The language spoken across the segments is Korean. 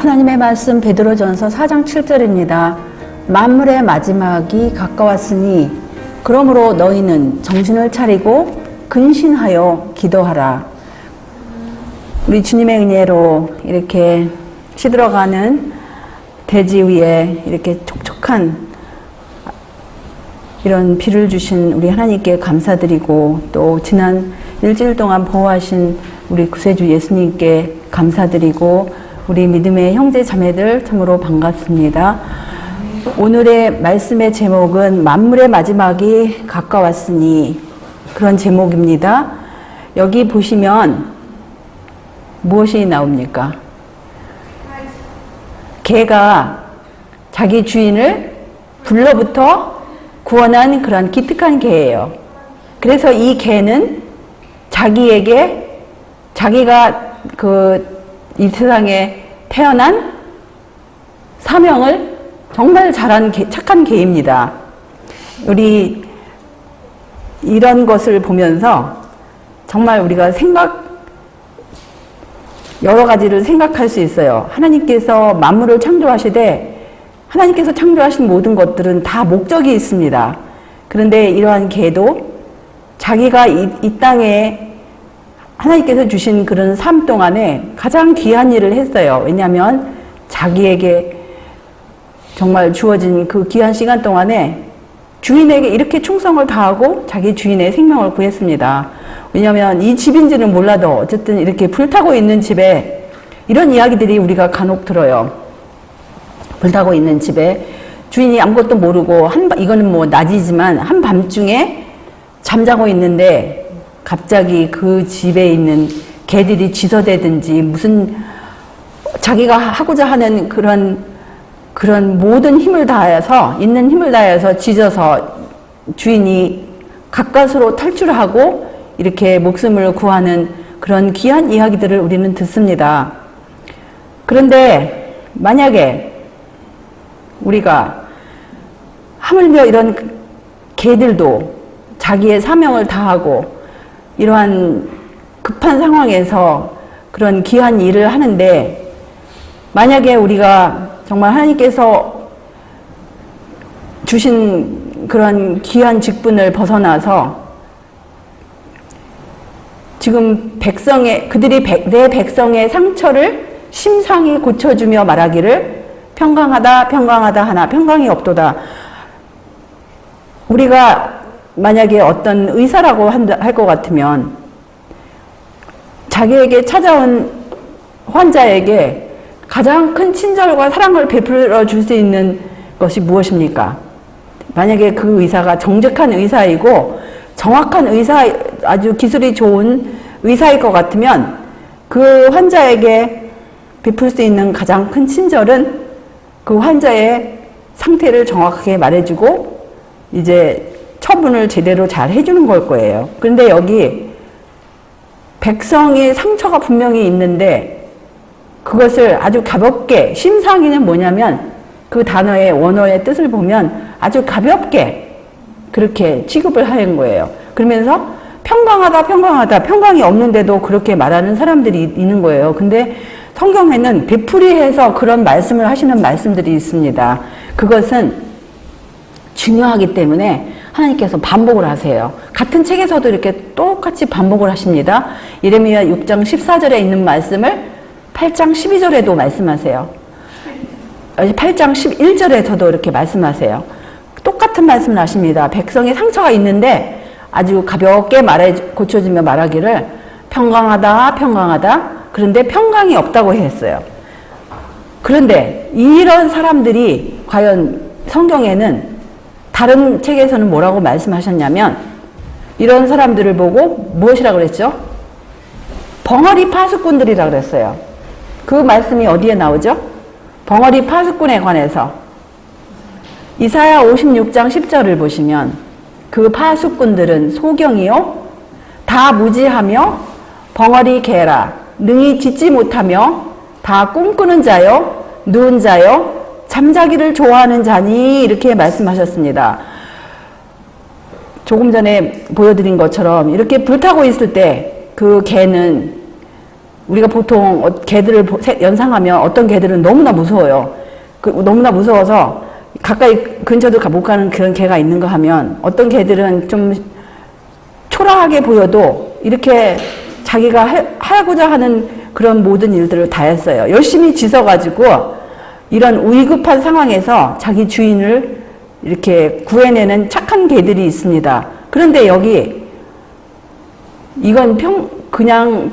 하나님의 말씀 베드로전서 4장 7절입니다. 만물의 마지막이 가까웠으니 그러므로 너희는 정신을 차리고 근신하여 기도하라. 우리 주님의 은혜로 이렇게 시들어가는 대지 위에 이렇게 촉촉한 이런 비를 주신 우리 하나님께 감사드리고, 또 지난 일주일 동안 보호하신 우리 구세주 예수님께 감사드리고, 우리 믿음의 형제 자매들 참으로 반갑습니다. 오늘의 말씀의 제목은 만물의 마지막이 가까웠으니, 그런 제목입니다. 여기 보시면 무엇이 나옵니까? 개가 자기 주인을 불로부터 구원한 그런 기특한 개예요. 그래서 이 개는 자기에게, 자기가 이 세상에 태어난 사명을 정말 잘한 착한 개입니다. 우리 이런 것을 보면서 정말 우리가 여러 가지를 생각할 수 있어요. 하나님께서 만물을 창조하시되 하나님께서 창조하신 모든 것들은 다 목적이 있습니다. 그런데 이러한 개도 자기가 이 땅에 하나님께서 주신 그런 삶 동안에 가장 귀한 일을 했어요. 왜냐하면 자기에게 정말 주어진 그 귀한 시간 동안에 주인에게 이렇게 충성을 다하고 자기 주인의 생명을 구했습니다. 왜냐하면 이 집인지는 몰라도 어쨌든 이렇게 불타고 있는 집에 이런 이야기들이 우리가 간혹 들어요. 불타고 있는 집에 주인이 아무것도 모르고 이거는 뭐 낮이지만 한밤중에 잠자고 있는데 갑자기 그 집에 있는 개들이 쥐서대든지 무슨 자기가 하고자 하는 그런 모든 힘을 다해서, 있는 힘을 다해서 짖어서 주인이 가까스로 탈출하고 이렇게 목숨을 구하는 그런 귀한 이야기들을 우리는 듣습니다. 그런데 만약에 우리가 하물며 이런 개들도 자기의 사명을 다하고 이러한 급한 상황에서 그런 귀한 일을 하는데, 만약에 우리가 정말 하나님께서 주신 그런 귀한 직분을 벗어나서 지금 그들이 내 백성의 상처를 심상히 고쳐주며 말하기를 평강하다 평강하다 하나 평강이 없도다. 우리가 만약에 어떤 의사라고 할 것 같으면 자기에게 찾아온 환자에게 가장 큰 친절과 사랑을 베풀어 줄 수 있는 것이 무엇입니까? 만약에 그 의사가 정직한 의사이고 정확한 의사, 아주 기술이 좋은 의사일 것 같으면 그 환자에게 베풀 수 있는 가장 큰 친절은 그 환자의 상태를 정확하게 말해주고 이제 처분을 제대로 잘 해주는 걸 거예요. 그런데 여기 백성의 상처가 분명히 있는데 그것을 아주 가볍게, 심상이는 뭐냐면 그 단어의 원어의 뜻을 보면 아주 가볍게 그렇게 취급을 하는 거예요. 그러면서 평강하다 평강하다, 평강이 없는데도 그렇게 말하는 사람들이 있는 거예요. 근데 성경에는 되풀이해서 그런 말씀을 하시는 말씀들이 있습니다. 그것은 중요하기 때문에 하나님께서 반복을 하세요. 같은 책에서도 이렇게 똑같이 반복을 하십니다. 예레미야 6장 14절에 있는 말씀을 8장 12절에도 말씀하세요. 8장 11절에서도 이렇게 말씀하세요. 똑같은 말씀을 하십니다. 백성의 상처가 있는데 아주 가볍게 고쳐주며 말하기를 평강하다 평강하다, 그런데 평강이 없다고 했어요. 그런데 이런 사람들이 과연 성경에는 다른 책에서는 뭐라고 말씀하셨냐면 이런 사람들을 보고 무엇이라고 그랬죠? 벙어리 파수꾼들이라고 그랬어요. 그 말씀이 어디에 나오죠? 벙어리 파수꾼에 관해서 이사야 56장 10절을 보시면 그 파수꾼들은 소경이요 다 무지하며 벙어리 개라 능히 짖지 못하며 다 꿈꾸는 자요 누운 자요 잠자기를 좋아하는 자니, 이렇게 말씀하셨습니다. 조금 전에 보여드린 것처럼 이렇게 불타고 있을 때 그 개는 우리가 보통 개들을 연상하면 어떤 개들은 너무나 무서워요. 너무나 무서워서 가까이 근처도 못 가는 그런 개가 있는가 하면 어떤 개들은 좀 초라하게 보여도 이렇게 자기가 하고자 하는 그런 모든 일들을 다 했어요. 열심히 짖어가지고 이런 위급한 상황에서 자기 주인을 이렇게 구해내는 착한 개들이 있습니다. 그런데 여기 이건 그냥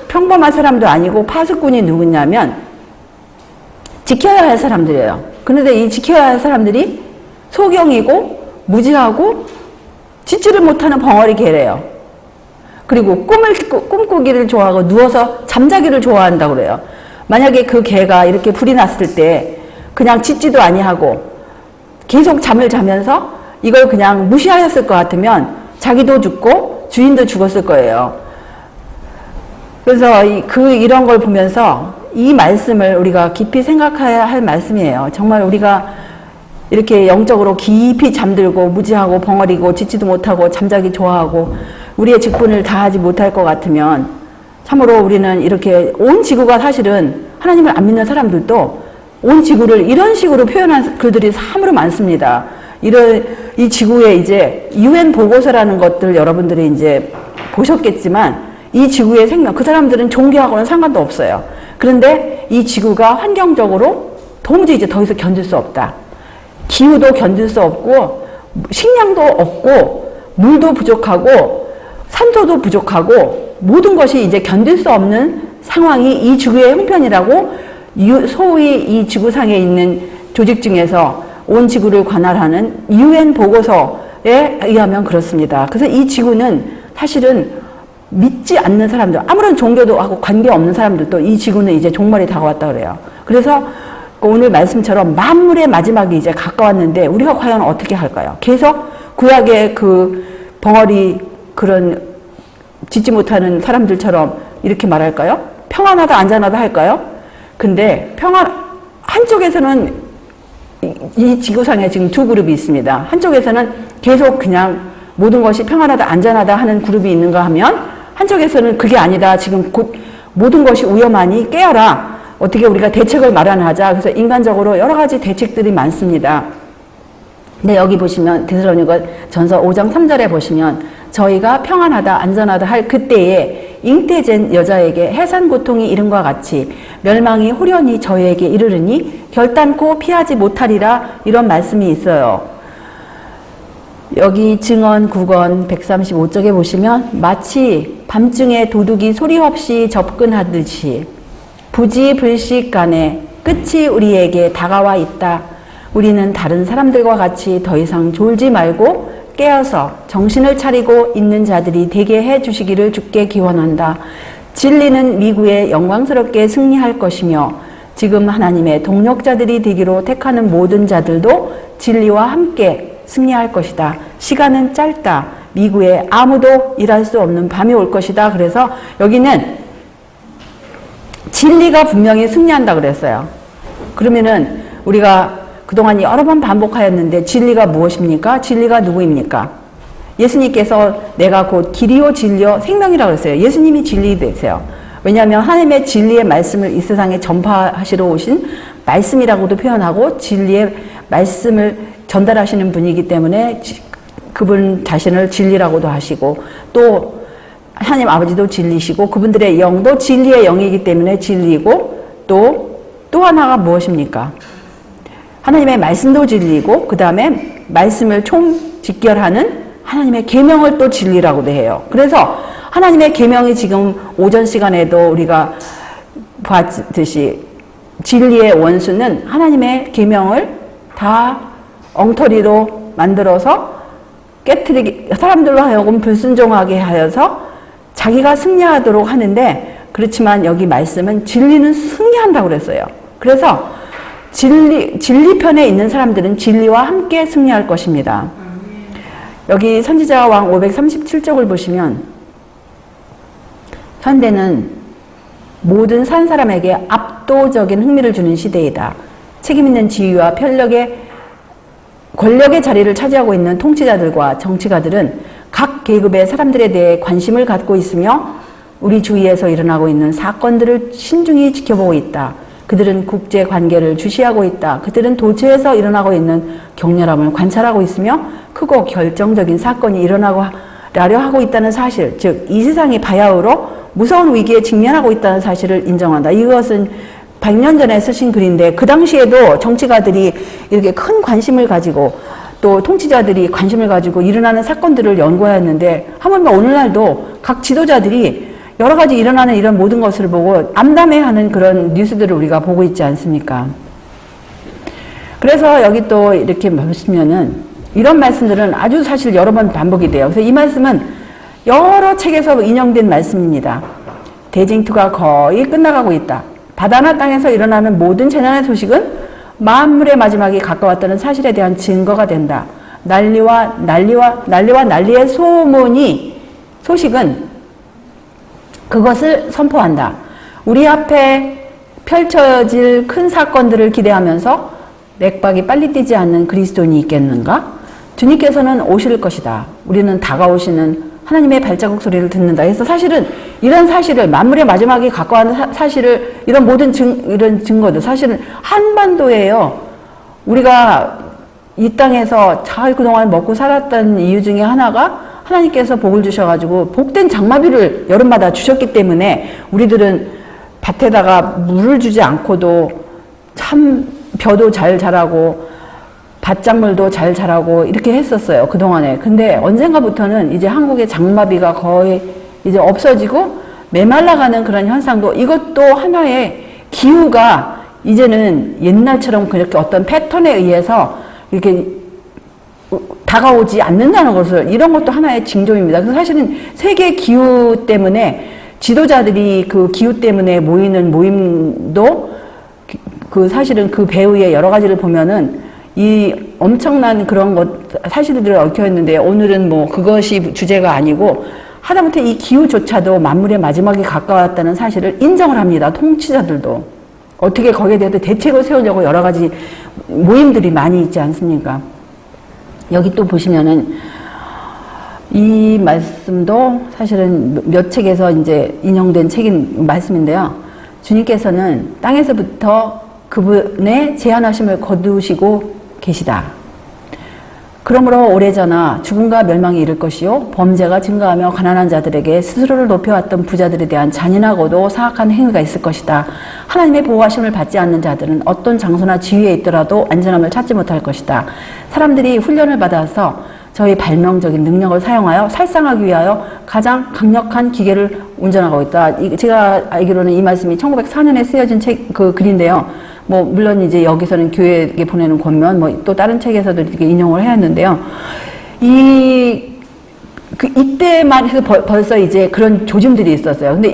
평범한 사람도 아니고 파수꾼이 누구냐면 지켜야 할 사람들이에요. 그런데 이 지켜야 할 사람들이 소경이고 무지하고 짖지를 못하는 벙어리 개래요. 그리고 꿈꾸기를 좋아하고 누워서 잠자기를 좋아한다고 그래요. 만약에 그 개가 이렇게 불이 났을 때 그냥 짖지도 아니하고 계속 잠을 자면서 이걸 그냥 무시하였을 것 같으면 자기도 죽고 주인도 죽었을 거예요. 그래서 이런 걸 보면서 이 말씀을 우리가 깊이 생각해야 할 말씀이에요. 정말 우리가 이렇게 영적으로 깊이 잠들고 무지하고 벙어리고 짖지도 못하고 잠자기 좋아하고 우리의 직분을 다하지 못할 것 같으면 참으로 우리는 이렇게 온 지구가 사실은 하나님을 안 믿는 사람들도 온 지구를 이런 식으로 표현한 글들이 참으로 많습니다. 이 지구에 이제 UN 보고서라는 것들 여러분들이 이제 보셨겠지만 이 지구의 생명, 그 사람들은 종교하고는 상관도 없어요. 그런데 이 지구가 환경적으로 도무지 이제 더 이상 견딜 수 없다. 기후도 견딜 수 없고 식량도 없고 물도 부족하고 산소도 부족하고 모든 것이 이제 견딜 수 없는 상황이 이 지구의 형편이라고 소위 이 지구상에 있는 조직 중에서 온 지구를 관할하는 UN 보고서에 의하면 그렇습니다. 그래서 이 지구는 사실은 믿지 않는 사람들, 아무런 종교도 하고 관계없는 사람들도 이 지구는 이제 종말이 다가왔다 그래요. 그래서 오늘 말씀처럼 만물의 마지막이 이제 가까웠는데 우리가 과연 어떻게 할까요? 계속 구약의 그 벙어리 그런 짖지 못하는 사람들처럼 이렇게 말할까요? 평안하다 안전하다 할까요? 근데 한쪽에서는 이 지구상에 지금 두 그룹이 있습니다. 한쪽에서는 계속 그냥 모든 것이 평안하다 안전하다 하는 그룹이 있는가 하면 한쪽에서는 그게 아니다. 지금 곧 모든 것이 위험하니 깨어라. 어떻게 우리가 대책을 마련하자. 그래서 인간적으로 여러 가지 대책들이 많습니다. 근데 여기 보시면 데살로니가 전서 5장 3절에 보시면 저희가 평안하다 안전하다 할 그때에 잉태된 여자에게 해산 고통이 이름과 같이 멸망이 호련히 저희에게 이르르니 결단코 피하지 못하리라 이런 말씀이 있어요. 여기 증언 9권 135쪽에 보시면 마치 밤중에 도둑이 소리 없이 접근하듯이 부지불식간에 끝이 우리에게 다가와 있다. 우리는 다른 사람들과 같이 더 이상 졸지 말고 깨어서 정신을 차리고 있는 자들이 되게 해주시기를 주께 기원한다. 진리는 미구에 영광스럽게 승리할 것이며 지금 하나님의 동력자들이 되기로 택하는 모든 자들도 진리와 함께 승리할 것이다. 시간은 짧다. 미구에 아무도 일할 수 없는 밤이 올 것이다. 그래서 여기는 진리가 분명히 승리한다 그랬어요. 그러면은 우리가 그동안 여러 번 반복하였는데 진리가 무엇입니까? 진리가 누구입니까? 예수님께서 내가 곧 길이요 진리요 생명이라고 했어요. 예수님이 진리 되세요. 왜냐하면 하나님의 진리의 말씀을 이 세상에 전파하시러 오신 말씀이라고도 표현하고 진리의 말씀을 전달하시는 분이기 때문에 그분 자신을 진리라고도 하시고 또 하나님 아버지도 진리시고 그분들의 영도 진리의 영이기 때문에 진리고 또 하나가 무엇입니까? 하나님의 말씀도 진리고 그 다음에 말씀을 총직결하는 하나님의 계명을 또 진리라고도 해요. 그래서 하나님의 계명이 지금 오전 시간에도 우리가 봤듯이 진리의 원수는 하나님의 계명을 다 엉터리로 만들어서 깨트리게 사람들로 하여금 불순종하게 하여서 자기가 승리하도록 하는데 그렇지만 여기 말씀은 진리는 승리한다고 그랬어요. 그래서 진리편에 있는 사람들은 진리와 함께 승리할 것입니다. 여기 선지자 왕 537쪽을 보시면 현대는 모든 산 사람에게 압도적인 흥미를 주는 시대이다. 책임있는 지위와 권력의 자리를 차지하고 있는 통치자들과 정치가들은 각 계급의 사람들에 대해 관심을 갖고 있으며 우리 주위에서 일어나고 있는 사건들을 신중히 지켜보고 있다. 그들은 국제 관계를 주시하고 있다. 그들은 도처에서 일어나고 있는 격렬함을 관찰하고 있으며 크고 결정적인 사건이 일어나고 라려 하고 있다는 사실, 즉 이 세상이 바야흐로 무서운 위기에 직면하고 있다는 사실을 인정한다. 이것은 100년 전에 쓰신 글인데 그 당시에도 정치가들이 이렇게 큰 관심을 가지고 또 통치자들이 관심을 가지고 일어나는 사건들을 연구하였는데 하물며 오늘날도 각 지도자들이 여러 가지 일어나는 이런 모든 것을 보고 암담해하는 그런 뉴스들을 우리가 보고 있지 않습니까? 그래서 여기 또 이렇게 보시면은 이런 말씀들은 아주 사실 여러 번 반복이 돼요. 그래서 이 말씀은 여러 책에서 인용된 말씀입니다. 대징투가 거의 끝나가고 있다. 바다나 땅에서 일어나는 모든 재난의 소식은 만물의 마지막이 가까웠다는 사실에 대한 증거가 된다. 난리와 난리의 소식은 그것을 선포한다. 우리 앞에 펼쳐질 큰 사건들을 기대하면서 맥박이 빨리 뛰지 않는 그리스도인이 있겠는가? 주님께서는 오실 것이다. 우리는 다가오시는 하나님의 발자국 소리를 듣는다. 그래서 사실은 이런 사실을 만물의 마지막이 가까워하는 사실을 이런 모든 이런 증거들 사실은 한반도예요. 우리가 이 땅에서 잘 그동안 먹고 살았던 이유 중에 하나가 하나님께서 복을 주셔가지고 복된 장마비를 여름마다 주셨기 때문에 우리들은 밭에다가 물을 주지 않고도 참 벼도 잘 자라고 밭작물도 잘 자라고 이렇게 했었어요. 그동안에. 근데 언젠가부터는 이제 한국의 장마비가 거의 이제 없어지고 메말라가는 그런 현상도 이것도 하나의 기후가 이제는 옛날처럼 그렇게 어떤 패턴에 의해서 이렇게 다가오지 않는다는 것을 이런 것도 하나의 징조입니다. 그래서 사실은 세계 기후 때문에 지도자들이 그 기후 때문에 모이는 모임도 그 사실은 그 배후의 여러 가지를 보면은 이 엄청난 그런 것 사실들을 얽혀 있는데 오늘은 뭐 그것이 주제가 아니고 하다못해 이 기후조차도 만물의 마지막이 가까웠다는 사실을 인정을 합니다. 통치자들도 어떻게 거기에 대해서 대책을 세우려고 여러 가지 모임들이 많이 있지 않습니까? 여기 또 보시면은 이 말씀도 사실은 몇 책에서 이제 인용된 책인 말씀인데요. 주님께서는 땅에서부터 그분의 제한하심을 거두시고 계시다. 그러므로 오래전에 죽음과 멸망이 이를 것이요 범죄가 증가하며 가난한 자들에게 스스로를 높여왔던 부자들에 대한 잔인하고도 사악한 행위가 있을 것이다. 하나님의 보호하심을 받지 않는 자들은 어떤 장소나 지위에 있더라도 안전함을 찾지 못할 것이다. 사람들이 훈련을 받아서 저희 발명적인 능력을 사용하여 살상하기 위하여 가장 강력한 기계를 운전하고 있다. 제가 알기로는 이 말씀이 1904년에 쓰여진 그 글인데요. 뭐 물론 이제 여기서는 교회에 보내는 권면 뭐 또 다른 책에서도 이렇게 인용을 해왔는데요. 이때만 해서 벌써 이제 그런 조짐들이 있었어요. 근데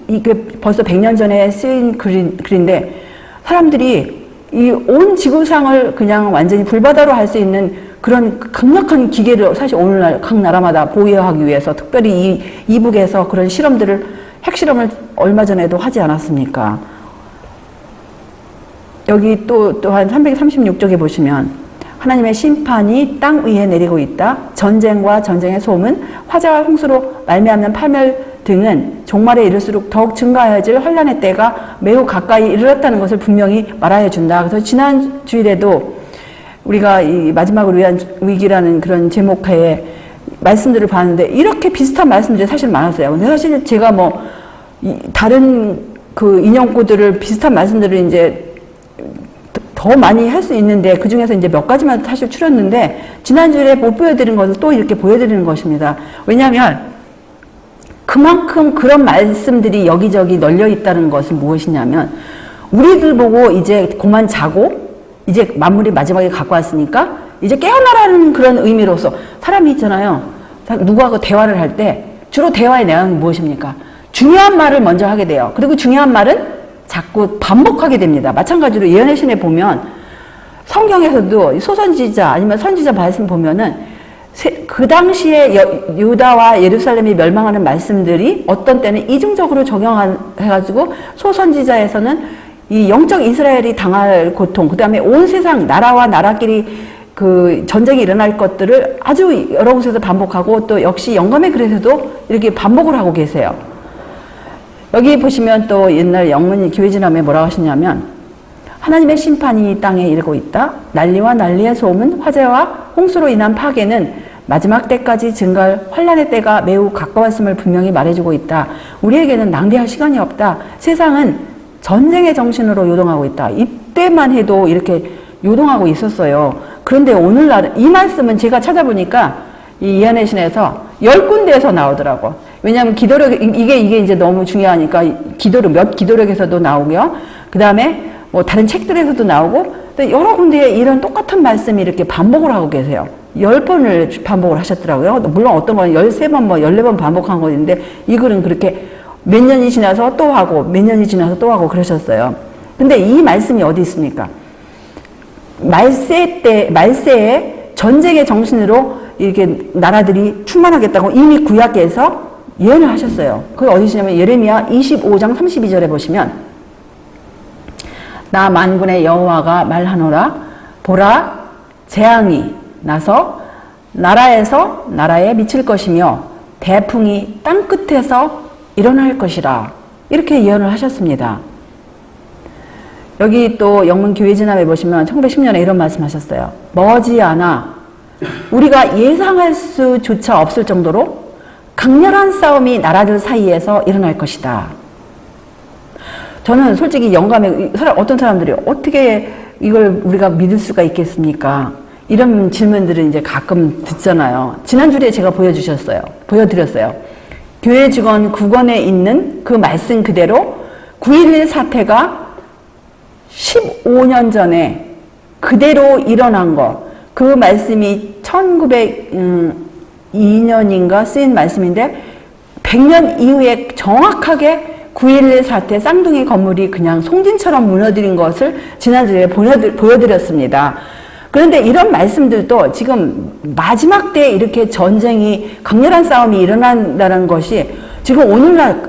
이게 벌써 100년 전에 쓰인 글인데 사람들이 이 온 지구상을 그냥 완전히 불바다로 할 수 있는 그런 강력한 기계를 사실 오늘날 각 나라마다 보유하기 위해서 특별히 이북에서 그런 핵실험을 얼마 전에도 하지 않았습니까? 여기 또한 336쪽에 보시면 하나님의 심판이 땅 위에 내리고 있다. 전쟁과 전쟁의 소음은 화재와 홍수로 말미암는 파멸 등은 종말에 이를수록 더욱 증가해질 혼란의 때가 매우 가까이 이르렀다는 것을 분명히 말하여 준다. 그래서 지난 주일에도 우리가 이 마지막을 위한 위기라는 그런 제목하에 말씀들을 봤는데 이렇게 비슷한 말씀들이 사실 많았어요. 근데 사실 제가 뭐 다른 그 인용구들을 비슷한 말씀들을 이제 더 많이 할 수 있는데 그 중에서 이제 몇 가지만 사실 추렸는데 지난주에 못 보여드린 것을 또 이렇게 보여드리는 것입니다. 왜냐하면 그만큼 그런 말씀들이 여기저기 널려 있다는 것은 무엇이냐면 우리들 보고 이제 그만 자고 이제 만물이 마지막에 갖고 왔으니까 이제 깨어나라는 그런 의미로서 사람이 있잖아요. 누구하고 대화를 할 때 주로 대화의 내용이 무엇입니까? 중요한 말을 먼저 하게 돼요. 그리고 중요한 말은 자꾸 반복하게 됩니다. 마찬가지로 예언의 신에 보면 성경에서도 소선지자 아니면 선지자 말씀 보면은 그 당시에 유다와 예루살렘이 멸망하는 말씀들이 어떤 때는 이중적으로 적용해가지고 소선지자에서는 이 영적 이스라엘이 당할 고통, 그 다음에 온 세상 나라와 나라끼리 그 전쟁이 일어날 것들을 아주 여러 곳에서 반복하고 또 역시 영감의 글에서도 이렇게 반복을 하고 계세요. 여기 보시면 또 옛날 영문 교회진함에 뭐라고 하시냐면 하나님의 심판이 땅에 이르고 있다. 난리와 난리의 소음은 화재와 홍수로 인한 파괴는 마지막 때까지 증가할 환란의 때가 매우 가까웠음을 분명히 말해주고 있다. 우리에게는 낭비할 시간이 없다. 세상은 전쟁의 정신으로 요동하고 있다. 이때만 해도 이렇게 요동하고 있었어요. 그런데 오늘날 이 말씀은 제가 찾아보니까 이 이한의 신에서 10군데에서 나오더라고. 왜냐하면 기도력, 이게 이제 너무 중요하니까 몇 기도력에서도 나오고요. 그 다음에 뭐 다른 책들에서도 나오고, 또 여러 군데에 이런 똑같은 말씀이 이렇게 반복을 하고 계세요. 10번을 반복을 하셨더라고요. 물론 어떤 건 13번, 뭐 14번 반복한 거 있는데, 이 글은 그렇게 몇 년이 지나서 또 하고, 몇 년이 지나서 또 하고 그러셨어요. 근데 이 말씀이 어디 있습니까? 말세에 전쟁의 정신으로 이렇게 나라들이 충만하겠다고 이미 구약에서 예언을 하셨어요. 그게 어디시냐면 예레미야 25장 32절에 보시면 나 만군의 여호와가 말하노라 보라 재앙이 나서 나라에서 나라에 미칠 것이며 대풍이 땅끝에서 일어날 것이라 이렇게 예언을 하셨습니다. 여기 또 영문 교회진압에 보시면 1910년에 이런 말씀하셨어요. 머지않아 우리가 예상할 수조차 없을 정도로 강렬한 싸움이 나라들 사이에서 일어날 것이다. 저는 솔직히 영감에 어떤 사람들이 어떻게 이걸 우리가 믿을 수가 있겠습니까? 이런 질문들을 이제 가끔 듣잖아요. 지난주에 제가 보여드렸어요. 교회 직원 9권에 있는 그 말씀 그대로 9.11 사태가 15년 전에 그대로 일어난 거, 그 말씀이 1902년인가 쓰인 말씀인데 100년 이후에 정확하게 9.11 사태 쌍둥이 건물이 그냥 송진처럼 무너뜨린 것을 지난주에 보여드렸습니다. 그런데 이런 말씀들도 지금 마지막 때에 이렇게 전쟁이 강렬한 싸움이 일어난다는 것이 지금 오늘날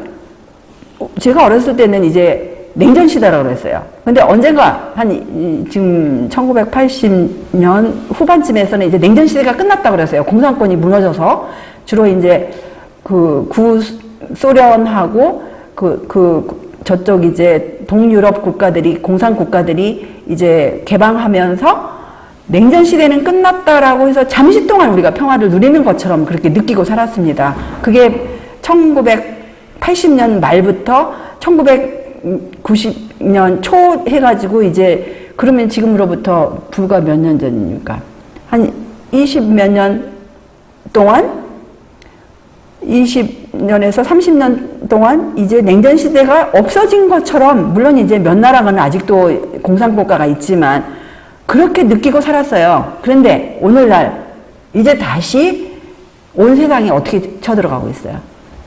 제가 어렸을 때는 이제 냉전 시대라고 그랬어요. 근데 언젠가 지금 1980년 후반쯤에서는 이제 냉전 시대가 끝났다고 그랬어요. 공산권이 무너져서 주로 이제 그 구소련하고 저쪽 이제 동유럽 국가들이 공산 국가들이 이제 개방하면서 냉전 시대는 끝났다라고 해서 잠시 동안 우리가 평화를 누리는 것처럼 그렇게 느끼고 살았습니다. 그게 1980년 말부터 1990년 초 해가지고 이제 그러면 지금으로부터 불과 몇 년 전입니까? 한 20몇 년 동안 20년에서 30년 동안 이제 냉전 시대가 없어진 것처럼 물론 이제 몇 나라가는 아직도 공산국가가 있지만 그렇게 느끼고 살았어요. 그런데 오늘날 이제 다시 온 세상이 어떻게 쳐들어가고 있어요?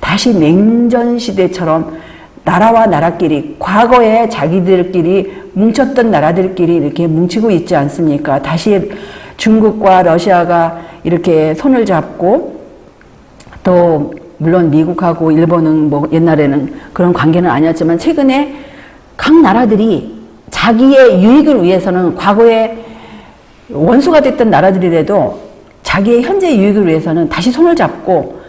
다시 냉전 시대처럼 나라와 나라끼리 과거에 자기들끼리 뭉쳤던 나라들끼리 이렇게 뭉치고 있지 않습니까? 다시 중국과 러시아가 이렇게 손을 잡고 또 물론 미국하고 일본은 뭐 옛날에는 그런 관계는 아니었지만 최근에 각 나라들이 자기의 유익을 위해서는 과거에 원수가 됐던 나라들이라도 자기의 현재 유익을 위해서는 다시 손을 잡고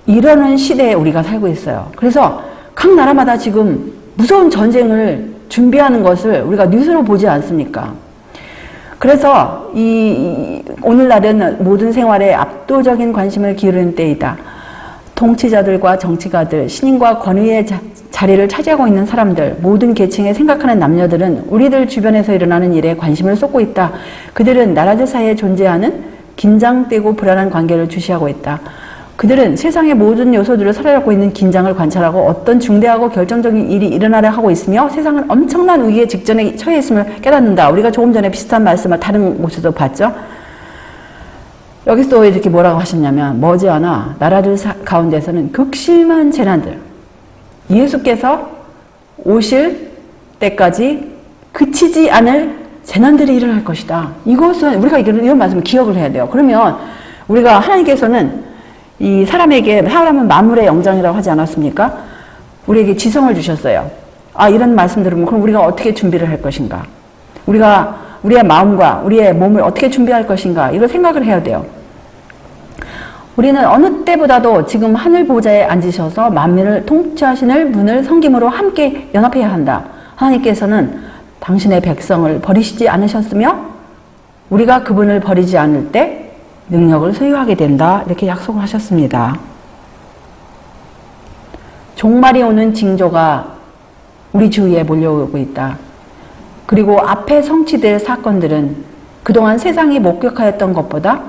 이러는 시대에 우리가 살고 있어요. 그래서 각 나라마다 지금 무서운 전쟁을 준비하는 것을 우리가 뉴스로 보지 않습니까? 그래서 오늘날은 모든 생활에 압도적인 관심을 기울이는 때이다. 통치자들과 정치가들, 신인과 권위의 자리를 차지하고 있는 사람들, 모든 계층에 생각하는 남녀들은 우리들 주변에서 일어나는 일에 관심을 쏟고 있다. 그들은 나라들 사이에 존재하는 긴장되고 불안한 관계를 주시하고 있다. 그들은 세상의 모든 요소들을 사로잡고 있는 긴장을 관찰하고 어떤 중대하고 결정적인 일이 일어나려 하고 있으며 세상은 엄청난 위기의 직전에 처해 있음을 깨닫는다. 우리가 조금 전에 비슷한 말씀을 다른 곳에서 봤죠. 여기서 또 이렇게 뭐라고 하셨냐면 머지않아 나라들 가운데서는 극심한 재난들, 예수께서 오실 때까지 그치지 않을 재난들이 일어날 것이다. 이것은 우리가 이런 말씀을 기억을 해야 돼요. 그러면 우리가 하나님께서는 이 사람은 만물의 영장이라고 하지 않았습니까? 우리에게 지성을 주셨어요. 이런 말씀 들으면 그럼 우리가 어떻게 준비를 할 것인가? 우리가 우리의 마음과 우리의 몸을 어떻게 준비할 것인가 이걸 생각을 해야 돼요. 우리는 어느 때보다도 지금 하늘 보좌에 앉으셔서 만민을 통치하시는 분을 섬김으로 함께 연합해야 한다. 하나님께서는 당신의 백성을 버리시지 않으셨으며 우리가 그분을 버리지 않을 때 능력을 소유하게 된다. 이렇게 약속을 하셨습니다. 종말이 오는 징조가 우리 주위에 몰려오고 있다. 그리고 앞에 성취될 사건들은 그동안 세상이 목격하였던 것보다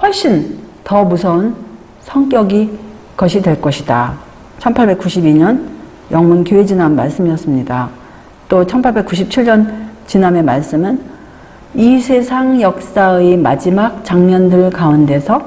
훨씬 더 무서운 성격이 것이 될 것이다. 1892년 영문 교회 진암 말씀이었습니다. 또 1897년 진암의 말씀은 이 세상 역사의 마지막 장면들 가운데서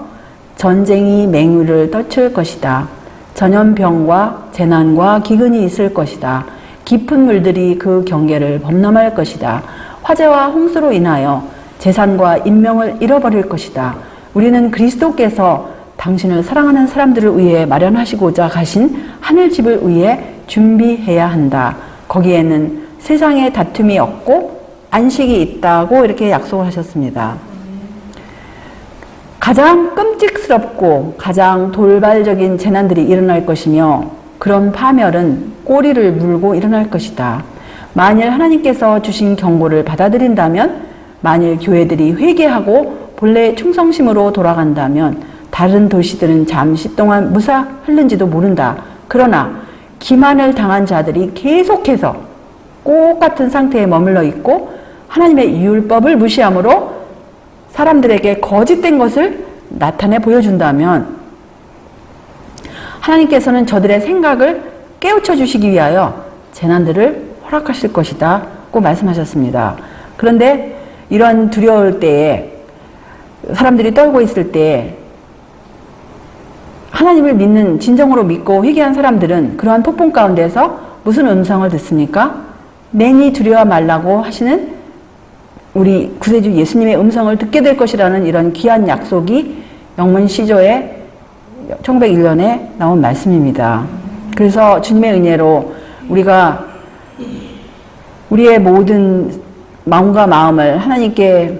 전쟁이 맹위를 떨칠 것이다. 전염병과 재난과 기근이 있을 것이다. 깊은 물들이 그 경계를 범람할 것이다. 화재와 홍수로 인하여 재산과 인명을 잃어버릴 것이다. 우리는 그리스도께서 당신을 사랑하는 사람들을 위해 마련하시고자 가신 하늘집을 위해 준비해야 한다. 거기에는 세상의 다툼이 없고 안식이 있다고 이렇게 약속을 하셨습니다. 가장 끔찍스럽고 가장 돌발적인 재난들이 일어날 것이며 그런 파멸은 꼬리를 물고 일어날 것이다. 만일 하나님께서 주신 경고를 받아들인다면, 만일 교회들이 회개하고 본래의 충성심으로 돌아간다면 다른 도시들은 잠시 동안 무사 흘른지도 모른다. 그러나 기만을 당한 자들이 계속해서 똑같은 상태에 머물러 있고 하나님의 율법을 무시함으로 사람들에게 거짓된 것을 나타내 보여준다면 하나님께서는 저들의 생각을 깨우쳐 주시기 위하여 재난들을 허락하실 것이다 고 말씀하셨습니다. 그런데 이런 두려울 때에 사람들이 떨고 있을 때 하나님을 믿는, 진정으로 믿고 회개한 사람들은 그러한 폭풍 가운데서 무슨 음성을 듣습니까? 내니 두려워 말라고 하시는 우리 구세주 예수님의 음성을 듣게 될 것이라는 이런 귀한 약속이 영문 시조의 1901년에 나온 말씀입니다. 그래서 주님의 은혜로 우리가 우리의 모든 마음과 마음을 하나님께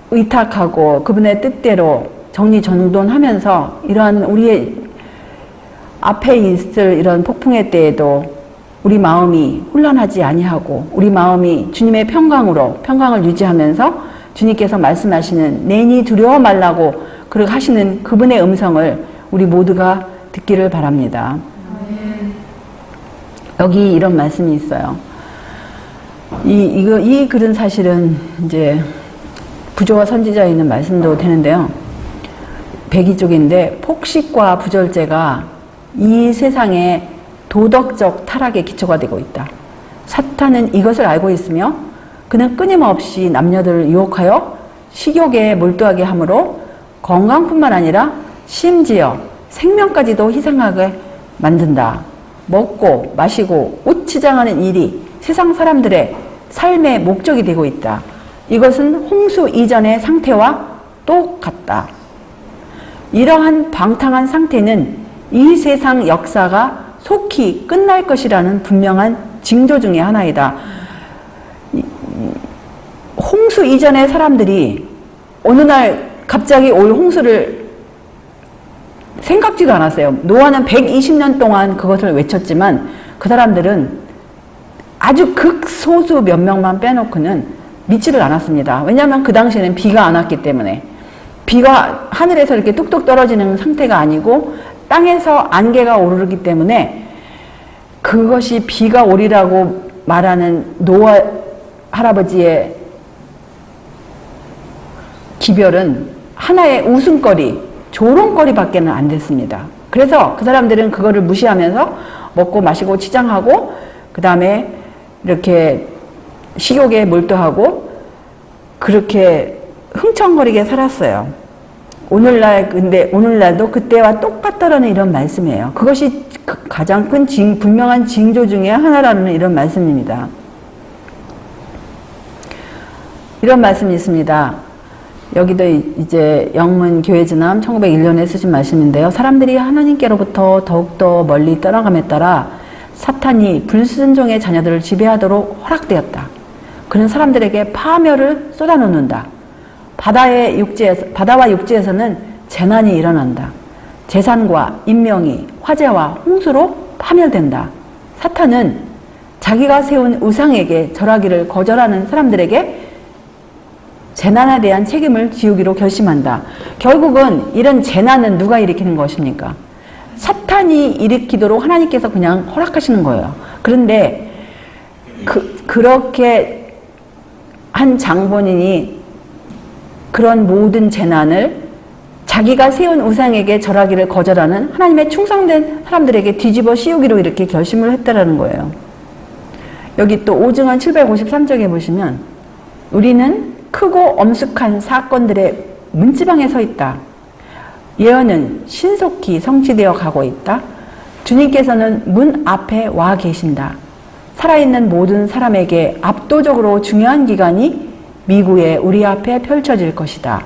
의탁하고 그분의 뜻대로 정리정돈하면서 이러한 우리의 앞에 있을 이런 폭풍의 때에도 우리 마음이 혼란하지 아니하고 우리 마음이 주님의 평강을 유지하면서 주님께서 말씀하시는 내니 두려워 말라고 그렇게 하시는 그분의 음성을 우리 모두가 듣기를 바랍니다. 여기 이런 말씀이 있어요. 이 글은 사실은 이제 부조와 선지자에 있는 말씀도 되는데요. 102쪽인데 폭식과 부절제가 이 세상의 도덕적 타락의 기초가 되고 있다. 사탄은 이것을 알고 있으며 그는 끊임없이 남녀들을 유혹하여 식욕에 몰두하게 하므로 건강뿐만 아니라 심지어 생명까지도 희생하게 만든다. 먹고 마시고 옷 치장하는 일이 세상 사람들의 삶의 목적이 되고 있다. 이것은 홍수 이전의 상태와 똑같다. 이러한 방탕한 상태는 이 세상 역사가 속히 끝날 것이라는 분명한 징조 중에 하나이다. 홍수 이전의 사람들이 어느 날 갑자기 올 홍수를 생각지도 않았어요. 노아는 120년 동안 그것을 외쳤지만 그 사람들은 아주 극소수 몇 명만 빼놓고는 믿지를 않았습니다. 왜냐하면 그 당시에는 비가 안 왔기 때문에. 비가 하늘에서 이렇게 뚝뚝 떨어지는 상태가 아니고 땅에서 안개가 오르기 때문에 그것이 비가 오리라고 말하는 노아 할아버지의 기별은 하나의 웃음거리, 조롱거리밖에는 안 됐습니다. 그래서 그 사람들은 그거를 무시하면서 먹고 마시고 치장하고 그 다음에 이렇게 식욕에 몰두하고 그렇게 흥청거리게 살았어요. 오늘날도 그때와 똑같다라는 이런 말씀이에요. 그것이 가장 큰 분명한 징조 중에 하나라는 이런 말씀입니다. 이런 말씀이 있습니다. 여기도 이제 영문 교회 진암 1901년에 쓰신 말씀인데요. 사람들이 하나님께로부터 더욱더 멀리 떠나감에 따라 사탄이 불순종의 자녀들을 지배하도록 허락되었다. 그런 사람들에게 파멸을 쏟아놓는다. 바다와 육지에서는 재난이 일어난다. 재산과 인명이 화재와 홍수로 파멸된다. 사탄은 자기가 세운 우상에게 절하기를 거절하는 사람들에게 재난에 대한 책임을 지우기로 결심한다. 결국은 이런 재난은 누가 일으키는 것입니까? 사탄이 일으키도록 하나님께서 그냥 허락하시는 거예요. 그런데 그렇게 한 장본인이 그런 모든 재난을 자기가 세운 우상에게 절하기를 거절하는 하나님의 충성된 사람들에게 뒤집어 씌우기로 이렇게 결심을 했다라는 거예요. 여기 또 오증한 753쪽에 보시면 우리는 크고 엄숙한 사건들의 문지방에 서 있다. 예언은 신속히 성취되어 가고 있다. 주님께서는 문 앞에 와 계신다. 살아있는 모든 사람에게 압도적으로 중요한 기간이 미구에 우리 앞에 펼쳐질 것이다.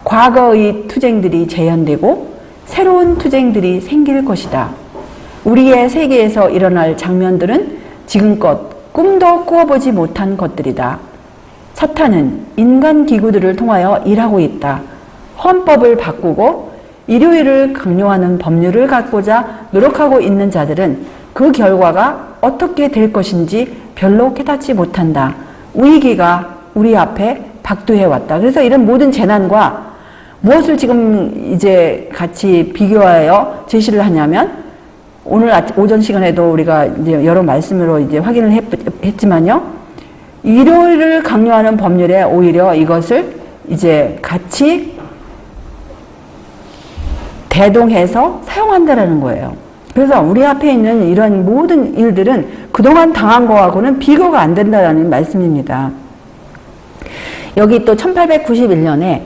과거의 투쟁들이 재현되고 새로운 투쟁들이 생길 것이다. 우리의 세계에서 일어날 장면들은 지금껏 꿈도 꾸어보지 못한 것들이다. 사탄은 인간 기구들을 통하여 일하고 있다. 헌법을 바꾸고 일요일을 강요하는 법률을 갖고자 노력하고 있는 자들은 그 결과가 어떻게 될 것인지 별로 깨닫지 못한다. 위기가 우리 앞에 박두해왔다. 그래서 이런 모든 재난과 무엇을 지금 이제 같이 비교하여 제시를 하냐면 오늘 오전 시간에도 우리가 이제 여러 말씀으로 이제 확인을 했지만요. 일요일을 강요하는 법률에 오히려 이것을 이제 같이 대동해서 사용한다라는 거예요. 그래서 우리 앞에 있는 이런 모든 일들은 그동안 당한 거하고는 비교가 안 된다라는 말씀입니다. 여기 또 1891년에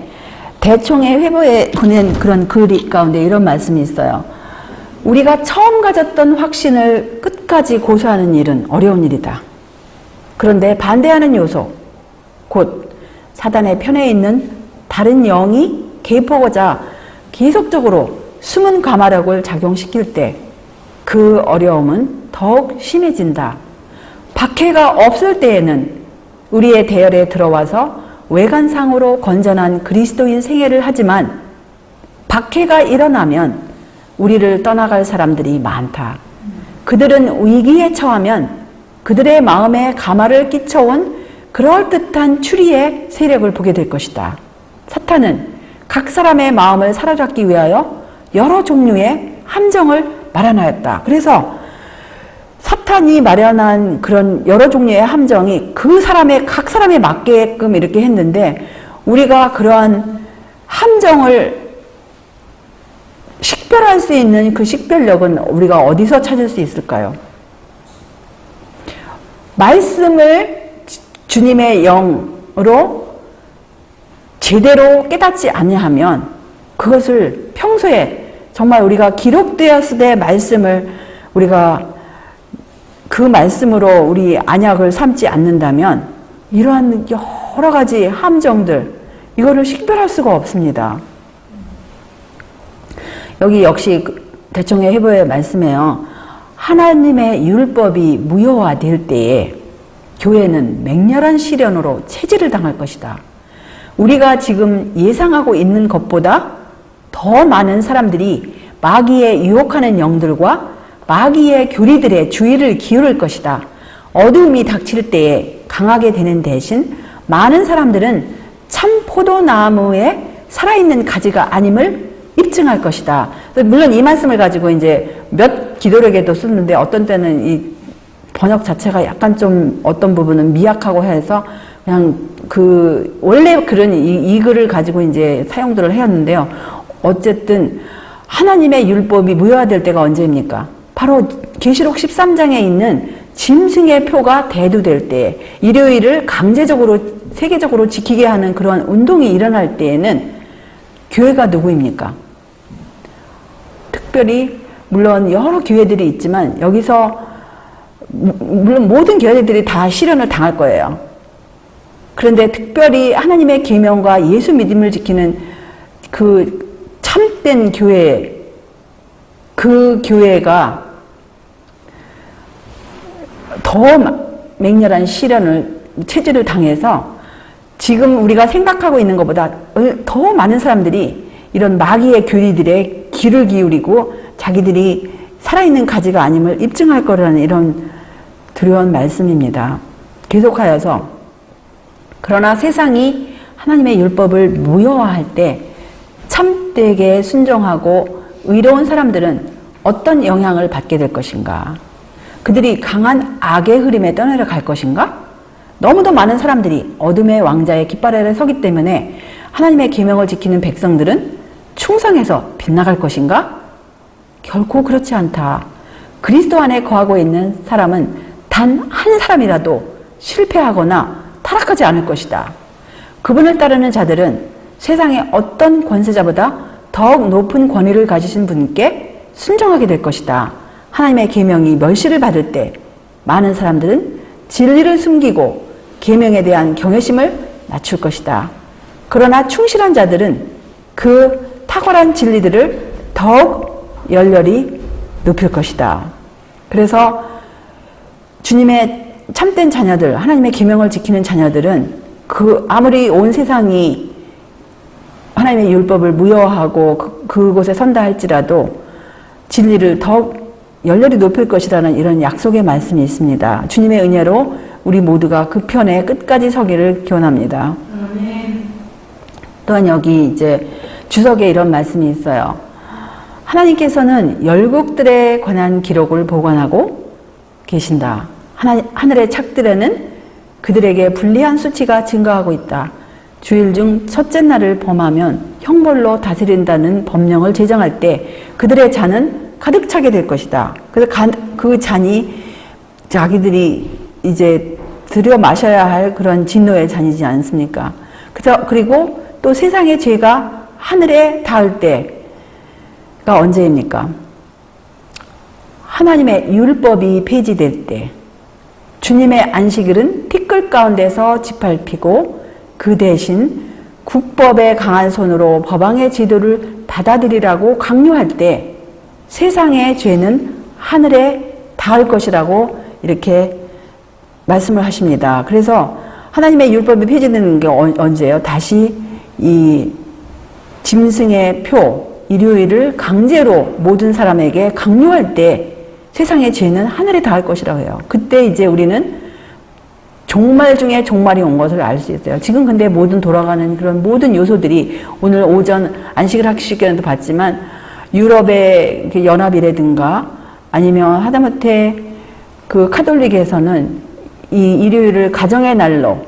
대총회 회보에 보낸 그런 글 가운데 이런 말씀이 있어요. 우리가 처음 가졌던 확신을 끝까지 고수하는 일은 어려운 일이다. 그런데 반대하는 요소, 곧 사단의 편에 있는 다른 영이 개입하고자 계속적으로 숨은 가마력을 작용시킬 때 그 어려움은 더욱 심해진다. 박해가 없을 때에는 우리의 대열에 들어와서 외관상으로 건전한 그리스도인 생애를 하지만 박해가 일어나면 우리를 떠나갈 사람들이 많다. 그들은 위기에 처하면 그들의 마음에 가마를 끼쳐온 그럴듯한 추리의 세력을 보게 될 것이다. 사탄은 각 사람의 마음을 사로잡기 위하여 여러 종류의 함정을 마련하였다. 그래서 사탄이 마련한 그런 여러 종류의 함정이 각 사람에 맞게끔 이렇게 했는데 우리가 그러한 함정을 식별할 수 있는 그 식별력은 우리가 어디서 찾을 수 있을까요? 말씀을 주님의 영으로 제대로 깨닫지 아니하면 그것을 평소에 정말 우리가 기록되었을 때 말씀을 우리가 그 말씀으로 우리 안약을 삼지 않는다면 이러한 여러 가지 함정들 이거를 식별할 수가 없습니다. 여기 역시 대총회 회보의 말씀에요. 하나님의 율법이 무효화될 때에 교회는 맹렬한 시련으로 체질을 당할 것이다. 우리가 지금 예상하고 있는 것보다 더 많은 사람들이 마귀의 유혹하는 영들과 마귀의 교리들의 주의를 기울일 것이다. 어두움이 닥칠 때에 강하게 되는 대신 많은 사람들은 참 포도나무에 살아있는 가지가 아님을 입증할 것이다. 물론 이 말씀을 가지고 이제 몇 기도력에도 쓰는데 어떤 때는 이 번역 자체가 약간 좀 어떤 부분은 미약하고 해서 그냥 원래 글은 이 글을 가지고 이제 사용들을 해왔는데요. 어쨌든 하나님의 율법이 무효화될 때가 언제입니까? 바로 계시록 13장에 있는 짐승의 표가 대두될 때, 일요일을 강제적으로 세계적으로 지키게 하는 그런 운동이 일어날 때에는 교회가 누구입니까? 특별히 물론 여러 교회들이 있지만 여기서 물론 모든 교회들이 다 시련을 당할 거예요. 그런데 특별히 하나님의 계명과 예수 믿음을 지키는 그 참된 교회, 그 교회가 더 맹렬한 시련을 체질을 당해서 지금 우리가 생각하고 있는 것보다 더 많은 사람들이 이런 마귀의 교리들에 귀를 기울이고 자기들이 살아있는 가지가 아님을 입증할 거라는 이런 두려운 말씀입니다. 계속하여서 그러나 세상이 하나님의 율법을 무효화할 때 참되게 순종하고 의로운 사람들은 어떤 영향을 받게 될 것인가? 그들이 강한 악의 흐름에 떠내려갈 것인가? 너무도 많은 사람들이 어둠의 왕자의 깃발 아래 서기 때문에 하나님의 계명을 지키는 백성들은 충성해서 빗나갈 것인가? 결코 그렇지 않다. 그리스도 안에 거하고 있는 사람은 단 한 사람이라도 실패하거나 타락하지 않을 것이다. 그분을 따르는 자들은 세상의 어떤 권세자보다 더욱 높은 권위를 가지신 분께 순종하게 될 것이다. 하나님의 계명이 멸시를 받을 때 많은 사람들은 진리를 숨기고 계명에 대한 경외심을 낮출 것이다. 그러나 충실한 자들은 그 탁월한 진리들을 더욱 열렬히 높일 것이다. 그래서 주님의 참된 자녀들, 하나님의 계명을 지키는 자녀들은 아무리 온 세상이 하나님의 율법을 무효하고 그곳에 선다 할지라도 진리를 더욱 열렬히 높일 것이라는 이런 약속의 말씀이 있습니다. 주님의 은혜로 우리 모두가 그 편에 끝까지 서기를 기원합니다. 또한 여기 이제 주석에 이런 말씀이 있어요. 하나님께서는 열국들에 관한 기록을 보관하고 계신다. 하늘의 착들에는 그들에게 불리한 수치가 증가하고 있다. 주일 중 첫째 날을 범하면 형벌로 다스린다는 법령을 제정할 때 그들의 잔은 가득 차게 될 것이다. 그래서 그 잔이 자기들이 이제 들여 마셔야 할 그런 진노의 잔이지 않습니까? 그리고 또 세상의 죄가 하늘에 닿을 때가 언제입니까? 하나님의 율법이 폐지될 때, 주님의 안식일은 티끌 가운데서 짓밟히고 그 대신 국법의 강한 손으로 법왕의 지도를 받아들이라고 강요할 때 세상의 죄는 하늘에 닿을 것이라고 이렇게 말씀을 하십니다. 그래서 하나님의 율법이 폐지되는 게 언제예요? 다시 이 짐승의 표, 일요일을 강제로 모든 사람에게 강요할 때 세상의 죄는 하늘에 닿을 것이라고 해요. 그때 이제 우리는 종말 중에 종말이 온 것을 알 수 있어요. 지금 근데 모든 돌아가는 그런 모든 요소들이 오늘 오전 안식일 학식에도 봤지만 유럽의 연합이라든가 아니면 하다못해 그 카톨릭에서는 이 일요일을 가정의 날로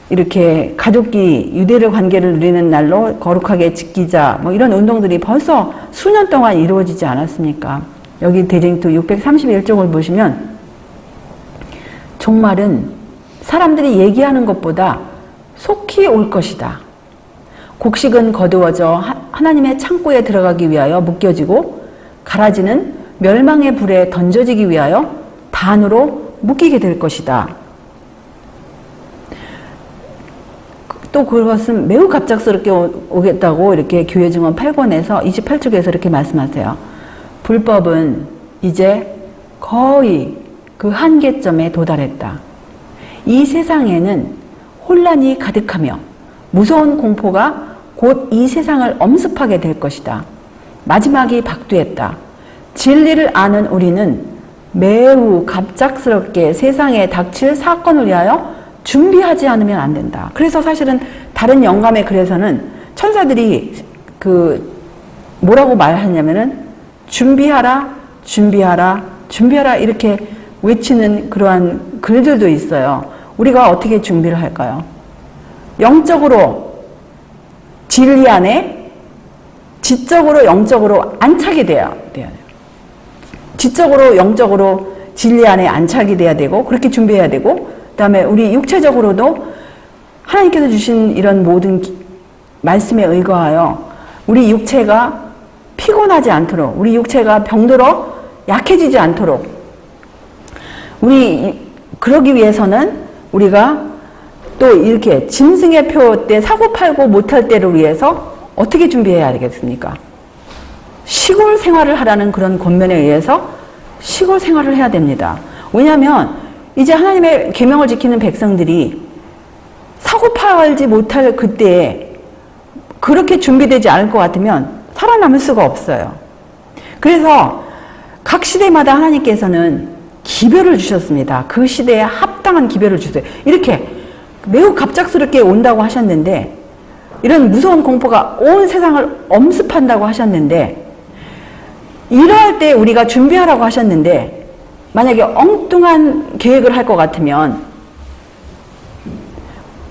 이렇게 가족끼리 유대를 관계를 누리는 날로 거룩하게 지키자 뭐 이런 운동들이 벌써 수년 동안 이루어지지 않았습니까? 여기 대쟁투 631쪽을 보시면 종말은 사람들이 얘기하는 것보다 속히 올 것이다. 곡식은 거두어져 하나님의 창고에 들어가기 위하여 묶여지고 가라지는 멸망의 불에 던져지기 위하여 단으로 묶이게 될 것이다. 또 그것은 매우 갑작스럽게 오겠다고 이렇게 교회 증언 8권에서 28쪽에서 이렇게 말씀하세요. 불법은 이제 거의 그 한계점에 도달했다. 이 세상에는 혼란이 가득하며 무서운 공포가 곧 이 세상을 엄습하게 될 것이다. 마지막이 박두했다. 진리를 아는 우리는 매우 갑작스럽게 세상에 닥칠 사건을 위하여 준비하지 않으면 안 된다. 그래서 사실은 다른 영감의 글에서는 천사들이 뭐라고 말하냐면은 준비하라, 준비하라, 준비하라 이렇게 외치는 그러한 글들도 있어요. 우리가 어떻게 준비를 할까요? 영적으로 진리 안에 지적으로 영적으로 안착이 돼야 돼요. 지적으로 영적으로 진리 안에 안착이 돼야 되고 그렇게 준비해야 되고 그다음에 우리 육체적으로도 하나님께서 주신 이런 모든 말씀에 의거하여 우리 육체가 피곤하지 않도록 우리 육체가 병들어 약해지지 않도록 그러기 위해서는 우리가 또 이렇게 짐승의 표 때 사고팔고 못할 때를 위해서 어떻게 준비해야 되겠습니까? 시골 생활을 하라는 그런 권면에 의해서 시골 생활을 해야 됩니다. 왜냐하면 이제 하나님의 계명을 지키는 백성들이 사고팔지 못할 그때에 그렇게 준비되지 않을 것 같으면 살아남을 수가 없어요. 그래서 각 시대마다 하나님께서는 기별을 주셨습니다. 그 시대에 합당한 기별을 주세요. 이렇게 매우 갑작스럽게 온다고 하셨는데, 이런 무서운 공포가 온 세상을 엄습한다고 하셨는데, 이러할 때 우리가 준비하라고 하셨는데, 만약에 엉뚱한 계획을 할 것 같으면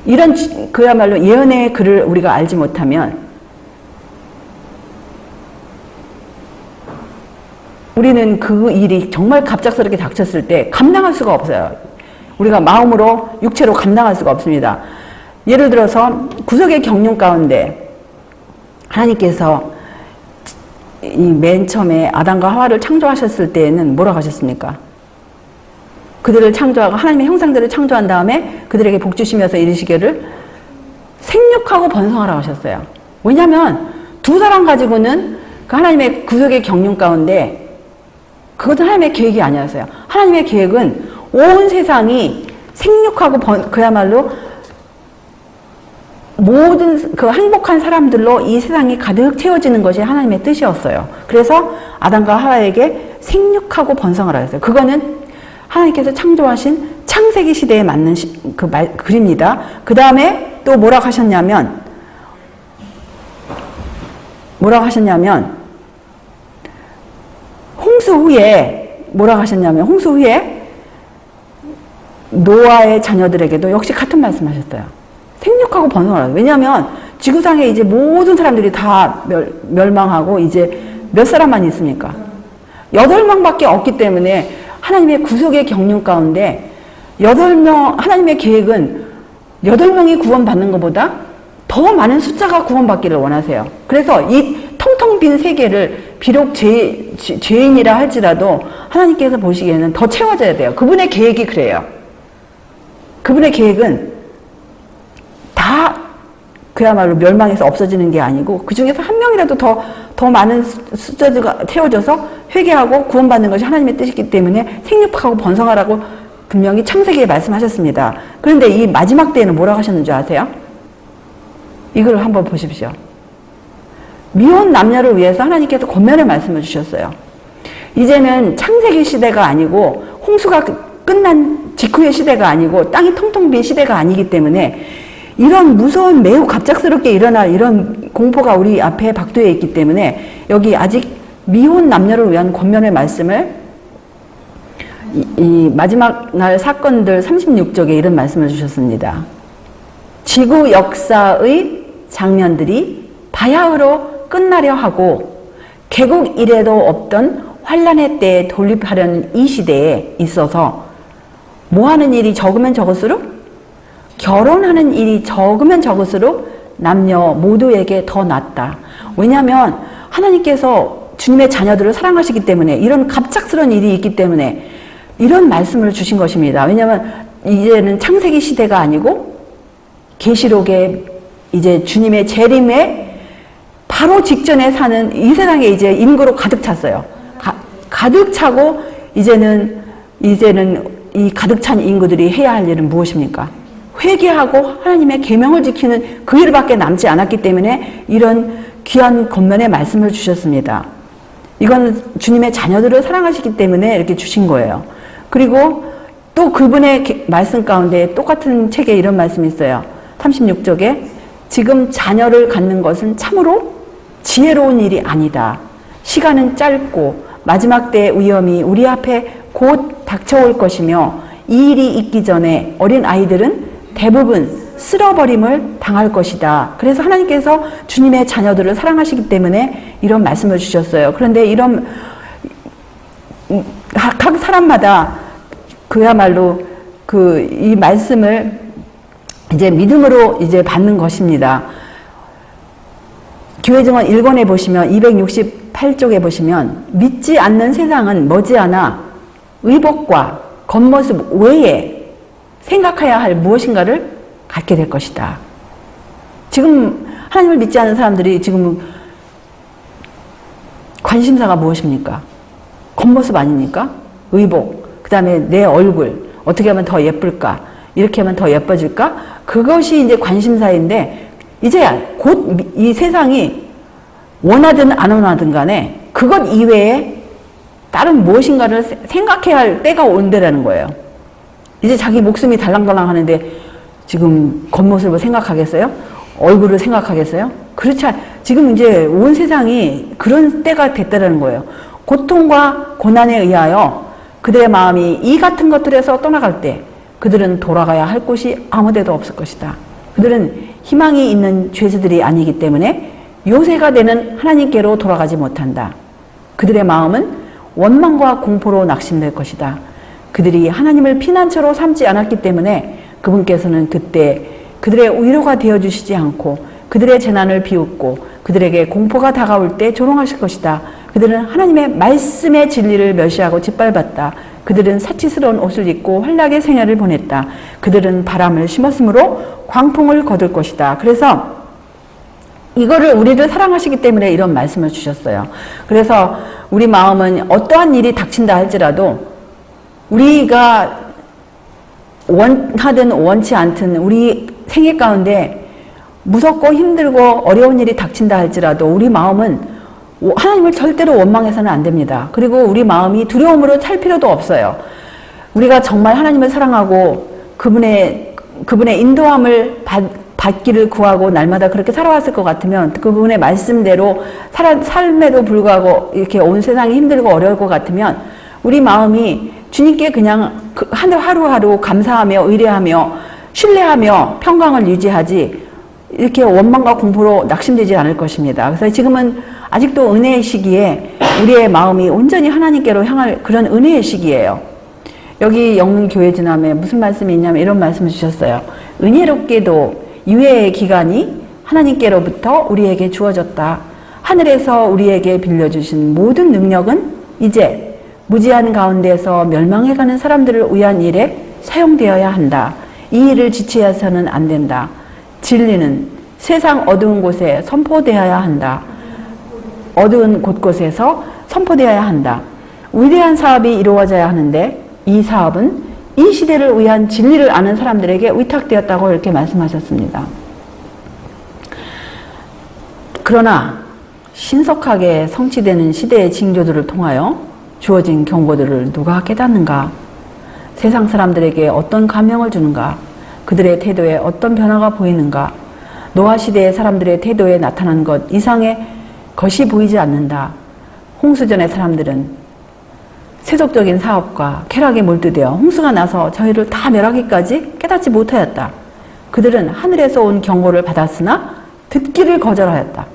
이런 그야말로 예언의 글을 우리가 알지 못하면 우리는 그 일이 정말 갑작스럽게 닥쳤을 때 감당할 수가 없어요. 우리가 마음으로 육체로 감당할 수가 없습니다. 예를 들어서 구속의 경륜 가운데 하나님께서 이 맨 처음에 아담과 하와를 창조하셨을 때에는 뭐라고 하셨습니까? 그들을 창조하고 하나님의 형상대로 창조한 다음에 그들에게 복 주시면서 이르시기를 생육하고 번성하라고 하셨어요. 왜냐하면 두 사람 가지고는 그 하나님의 구속의 경륜 가운데 그것은 하나님의 계획이 아니었어요. 하나님의 계획은 온 세상이 생육하고 그야말로 모든 그 행복한 사람들로 이 세상이 가득 채워지는 것이 하나님의 뜻이었어요. 그래서 아담과 하와에게 생육하고 번성하라고 했어요. 그거는 하나님께서 창조하신 창세기 시대에 맞는 글입니다. 그 다음에 또 뭐라고 하셨냐면 홍수 후에 노아의 자녀들에게도 역시 같은 말씀하셨어요. 생육하고 번성하라고. 왜냐하면 지구상에 이제 모든 사람들이 다 멸망하고 이제 몇 사람만 있습니까? 8명밖에 없기 때문에 하나님의 구속의 경륜 가운데 8명, 하나님의 계획은 8명이 구원받는 것보다 더 많은 숫자가 구원받기를 원하세요. 그래서 이 텅텅 빈 세계를 비록 죄인이라 할지라도 하나님께서 보시기에는 더 채워져야 돼요. 그분의 계획이 그래요. 그분의 계획은 다 그야말로 멸망해서 없어지는 게 아니고 그 중에서 한 명이라도 더 많은 숫자가 태워져서 회개하고 구원받는 것이 하나님의 뜻이기 때문에 생육하고 번성하라고 분명히 창세기에 말씀하셨습니다. 그런데 이 마지막 때에는 뭐라고 하셨는 줄 아세요? 이걸 한번 보십시오. 미혼 남녀를 위해서 하나님께서 권면의 말씀을 주셨어요. 이제는 창세기 시대가 아니고 홍수가 끝난 직후의 시대가 아니고 땅이 텅텅 빈 시대가 아니기 때문에 이런 무서운 매우 갑작스럽게 일어날 이런 공포가 우리 앞에 박도해 있기 때문에 여기 아직 미혼 남녀를 위한 권면의 말씀을 이 마지막 날 사건들 36쪽에 이런 말씀을 주셨습니다. 지구 역사의 장면들이 바야흐로 끝나려 하고 개국 이래도 없던 환란의 때에 돌입하려는 이 시대에 있어서 뭐 하는 일이 적으면 적을수록 결혼하는 일이 적으면 적을수록 남녀 모두에게 더 낫다. 왜냐하면 하나님께서 주님의 자녀들을 사랑하시기 때문에 이런 갑작스러운 일이 있기 때문에 이런 말씀을 주신 것입니다. 왜냐하면 이제는 창세기 시대가 아니고 계시록에 이제 주님의 재림에 바로 직전에 사는 이 세상에 이제 인구로 가득 찼어요. 가득 차고 이제는 이 가득 찬 인구들이 해야 할 일은 무엇입니까? 회개하고 하나님의 계명을 지키는 그 일밖에 남지 않았기 때문에 이런 귀한 권면의 말씀을 주셨습니다. 이건 주님의 자녀들을 사랑하시기 때문에 이렇게 주신 거예요. 그리고 또 그분의 말씀 가운데 똑같은 책에 이런 말씀이 있어요. 36쪽에 지금 자녀를 갖는 것은 참으로 지혜로운 일이 아니다. 시간은 짧고 마지막 때의 위험이 우리 앞에 곧 닥쳐올 것이며 이 일이 있기 전에 어린 아이들은 대부분 쓸어버림을 당할 것이다. 그래서 하나님께서 주님의 자녀들을 사랑하시기 때문에 이런 말씀을 주셨어요. 그런데 이런 각 사람마다 그야말로 이 말씀을 이제 믿음으로 이제 받는 것입니다. 교회 증언 1권에 보시면 268쪽에 보시면 믿지 않는 세상은 머지않아 의복과 겉모습 외에 생각해야 할 무엇인가를 갖게 될 것이다. 지금 하나님을 믿지 않는 사람들이 지금 관심사가 무엇입니까? 겉모습 아닙니까? 의복, 그 다음에 내 얼굴. 어떻게 하면 더 예쁠까? 이렇게 하면 더 예뻐질까? 그것이 이제 관심사인데, 이제 곧 이 세상이 원하든 안 원하든 간에 그것 이외에 다른 무엇인가를 생각해야 할 때가 온다라는 거예요. 이제 자기 목숨이 달랑달랑 하는데 지금 겉모습을 생각하겠어요? 얼굴을 생각하겠어요? 그렇지 않, 지금 이제 온 세상이 그런 때가 됐다는 거예요. 고통과 고난에 의하여 그들의 마음이 이 같은 것들에서 떠나갈 때 그들은 돌아가야 할 곳이 아무 데도 없을 것이다. 그들은 희망이 있는 죄수들이 아니기 때문에 요새가 되는 하나님께로 돌아가지 못한다. 그들의 마음은 원망과 공포로 낙심될 것이다. 그들이 하나님을 피난처로 삼지 않았기 때문에 그분께서는 그때 그들의 위로가 되어주시지 않고 그들의 재난을 비웃고 그들에게 공포가 다가올 때 조롱하실 것이다. 그들은 하나님의 말씀의 진리를 멸시하고 짓밟았다. 그들은 사치스러운 옷을 입고 환락의 생애를 보냈다. 그들은 바람을 심었으므로 광풍을 거둘 것이다. 그래서 이거를 우리를 사랑하시기 때문에 이런 말씀을 주셨어요. 그래서 우리 마음은 어떠한 일이 닥친다 할지라도 우리가 원하든 원치 않든 우리 생애 가운데 무섭고 힘들고 어려운 일이 닥친다 할지라도 우리 마음은 하나님을 절대로 원망해서는 안 됩니다. 그리고 우리 마음이 두려움으로 찰 필요도 없어요. 우리가 정말 하나님을 사랑하고 그분의 인도함을 받기를 구하고 날마다 그렇게 살아왔을 것 같으면 그분의 말씀대로 삶에도 불구하고 이렇게 온 세상이 힘들고 어려울 것 같으면 우리 마음이 주님께 그냥 하루하루 감사하며 의뢰하며 신뢰하며 평강을 유지하지 이렇게 원망과 공포로 낙심되지 않을 것입니다. 그래서 지금은 아직도 은혜의 시기에 우리의 마음이 온전히 하나님께로 향할 그런 은혜의 시기예요. 여기 영문교회지남에 무슨 말씀이 있냐면 이런 말씀을 주셨어요. 은혜롭게도 유예의 기간이 하나님께로부터 우리에게 주어졌다. 하늘에서 우리에게 빌려주신 모든 능력은 이제 무지한 가운데서 멸망해가는 사람들을 위한 일에 사용되어야 한다. 이 일을 지체해서는 안 된다. 진리는 세상 어두운 곳에 선포되어야 한다. 어두운 곳곳에서 선포되어야 한다. 위대한 사업이 이루어져야 하는데 이 사업은 이 시대를 위한 진리를 아는 사람들에게 위탁되었다고 이렇게 말씀하셨습니다. 그러나 신속하게 성취되는 시대의 징조들을 통하여 주어진 경고들을 누가 깨닫는가? 세상 사람들에게 어떤 감명을 주는가? 그들의 태도에 어떤 변화가 보이는가? 노아 시대의 사람들의 태도에 나타난 것 이상의 것이 보이지 않는다. 홍수전의 사람들은 세속적인 사업과 쾌락에 몰두되어 홍수가 나서 저희를 다 멸하기까지 깨닫지 못하였다. 그들은 하늘에서 온 경고를 받았으나 듣기를 거절하였다.